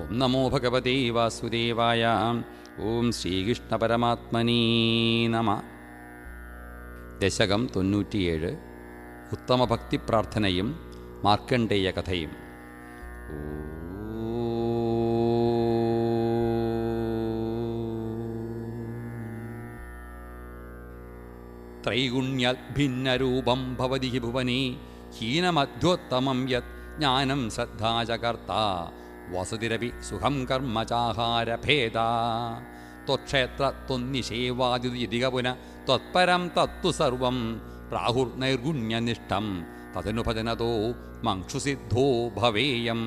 ഓം നമോ ഭഗവതേ വാസുദേവായ. ഓം ശ്രീകൃഷ്ണ പരമാത്മനേ നമഃ. ദശകം 97. ഉത്തമഭക്തി പ്രാർത്ഥനയും മാർക്കണ്ഡേയ കഥയും. ത്രൈഗുണ്യഭിന്നരൂപം ഭവതി ഹി ഭുവനേ ഹീനമധ്യോത്തമം യത് ജ്ഞാനം ശ്രദ്ധാ ച കർത്താ വസതിരപി സുഖം കർമ്മ ചാഹാരഭേദാ ത്വക്ഷേത്ര ത്വന്നിഷേവാദിതിക പുന ത്വത്പരം തത്തു സർവം പ്രാഹുർനൈർഗുണ്യനിഷ്ഠം തദനുഭജനതോ മംക്ഷുസിദ്ധോ ഭവേയം.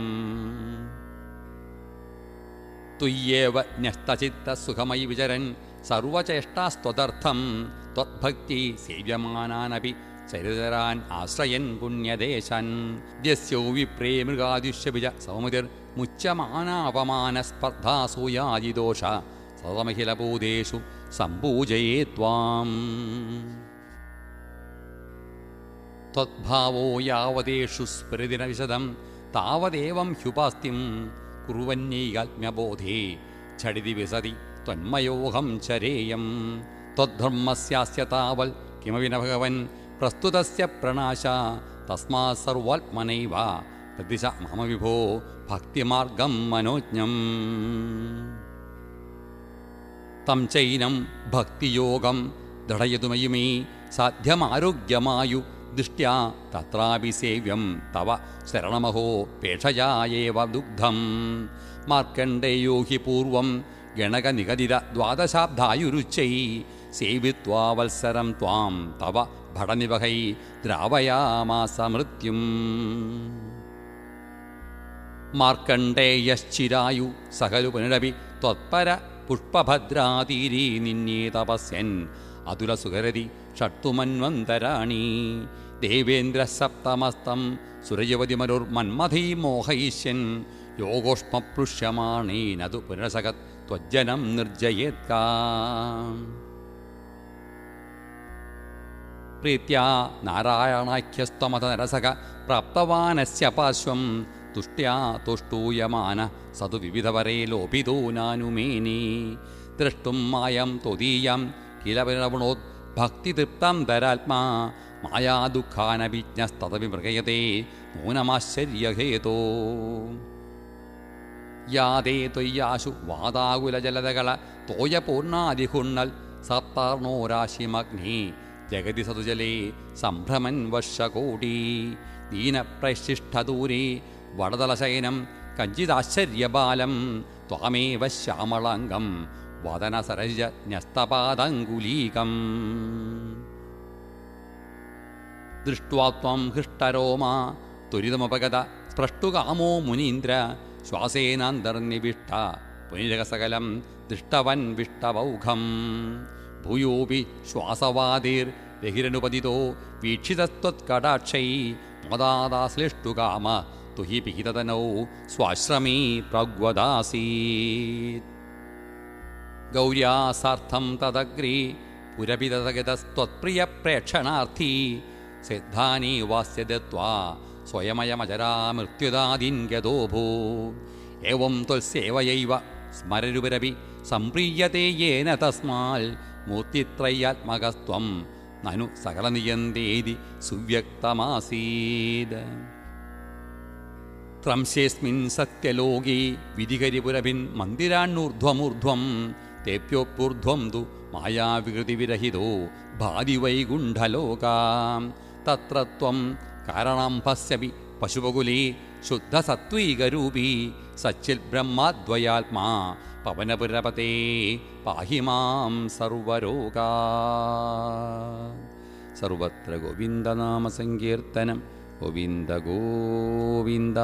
തുയ്യേവ ന്യസ്തചിത്തസുഖമയി വിചരൻ സർവചേഷ്ടാസ്ത്വദർത്ഥം ത്വദ്ഭക്തി സേവ്യമാനാനപി ചരിതരാൻ ആശ്രയൻ പുണ്യദേശൻ ദ്യസ്യോ വിപ്രേ മൃഗാദിഷ്യപിജ സൗമിതിർ മുച്യമാനാപമാനസ്പർദ്ധാസൂയാദിദോഷ സതമഖിലഭൂതേഷു സംപൂജയേ ത്വാം. ത്വദ്ഭാവോ യാവതേഷു സ്മൃതിരവിശദം താവദേവം ഹ്യുപാസ്തിം കുറുവന്യൈകാത്മ്യബോധേ ഝടിതി വിസതി ത്വന്മയോഹം ചരേയം. ത്വദ്ധർമ്മസ്യാസ്യ താവൽ കിമപി ന ഭഗവൻ പ്രസ്തുതസ്യ പ്രണാശ തസ്മാത് സർവാത്മനൈവ പ്രതിശ മമ വിഭോ ഭക്തിമാർഗം മനോജ്ഞം. തം ചൈനം ഭക്തിയോഗം ദൃഢയതുമയി മേ സാധ്യമാരോഗ്യമായു ദൃഷ്ട്യാ തത്രാപി സേവ്യം തവ ശരണമഹോ പേക്ഷയായേവ ദുഗ്ധം. മാർക്കണ്ഡേയോ ഹി പൂർവം ഗണകനിഗദിത ദ്വാദശാബ്ദായുരുച്ചൈ സേവിത്വാ വത്സരം ത്വാം തവ ഭടനിവഹൈ ദ്രാവയാമാസ മൃത്യും. മാർക്കണ്ഡേയശ്ചിരായു സകലു പുനരപി ത്വത്പര പുഷ്പഭദ്രാതീരീ നിന്യേ തപസ്യൻ അതുലസുഖരതി ഷട്ടുമന്വന്തരാണി. ദേവേന്ദ്രസപ്തമസ്തം സുരയുവതിമരുർമന്മഥൈ മോഹയിഷ്യൻ യോഗോഷ്മപ്ലുഷ്യമാണേനതു പുനരസകത് ത്വജ്ജനം നിർജയേത്കാ. പ്രീത്യാ നാരായണാഖ്യസ്ത്വമത നരസക പ്രാപ്തവാനസ്യ പാർശ്വം തുഷ്ട്യാ തുഷ്ടൂയമാന സതു വിവിധവരേ ലോപിതോ നാനുമേനി. ദ്രഷ്ടും മായം ത്വദീയം കില പുനരവണോത് ഭക്തിതൃപ്തം ധരാത്മാ മായാദുഃഖാനഭിജ്ഞസ്തദപി മൃഗയതേ നൂനമാശ്ചര്യഹേതോ. യാതേ ത്വയ്യാശു വാതാകുലജലതകള തോയപൂർണാദിഹുണ്ണൽ സപ്താർണോരാശിമഗ്നി ജഗതി സതുജലേ സംഭ്രമൻ വർഷകോടി. ദീനപ്രശിഷ്ടദൂരേ വടതലശയനം കഞ്ചിതാശ്ചര്യബാലം ത്വാമേവ ശ്യാമളാംഗം വദനസരജന്യസ്തപാദംഗുലീകം. ദൃഷ്ട്വാ ത്വം ഹൃഷ്ടരോമാ ത്വരിതമുപഗത സ്പൃഷ്ടുകാമോ മുനീന്ദ്ര ശ്വാസേനാന്തർനിവിഷ്ട പുനിരകസകലം ദൃഷ്ടവൻ വിഷ്ടവൗഘം. ഭൂയോപി ശ്വാസവാതിർ രഹിരനുപതിതോ വീക്ഷിതസ്ത്വത്കടാക്ഷൈ മോദാദാശ്ലിഷ്ടുകാമ തുഹി പിഹിതതനൗ സ്വാശ്രമീ പ്രഗ്വദാസീത്. ഗൗര്യാസാർത്ഥം തദഗ്രീ പുരപിതഗതസ്ത്വത്പ്രിയപ്രേക്ഷണാർത്ഥി സിദ്ധാനി വാസ്യദത്വാ സ്വയമയമജരാ മൃത്യുദാദിൻഗതോ ഭൂ. ഏവം ത്വൽസേവയൈവ സ്മരരുപരപി സംപ്രീയത്തെ യേന തസ്മാൽ മൂർത്തിത്രയാത്മകസ്ത്വം നനു സകലനിയന്തേതി സുവ്യക്തമാസീത്. ത്രംശേസ്മിൻ സത്യലോകേ വിധികരിപുരഭിൻ മന്ദിരാണ്ണൂർധ്വമൂർധ്വം തേപ്യോപ്പൂർധ്വം തു മായാവികൃതിവിരഹിതോ ഭാതി വൈകുണ്ഠലോകാം. തത്ര ത്വം കാരണം പശ്യപി പശുപകുലേ ശുദ്ധസത്വൈകരൂപീ സച്ചിൽ ബ്രഹ്മാദ്വയാത്മാ പവനപുരപതേ പാഹി മാം സർവരോഗാ. സർവത്ര ഗോവിന്ദനാമസങ്കീർത്തനം. ഗോവിന്ദ ഗോവിന്ദ.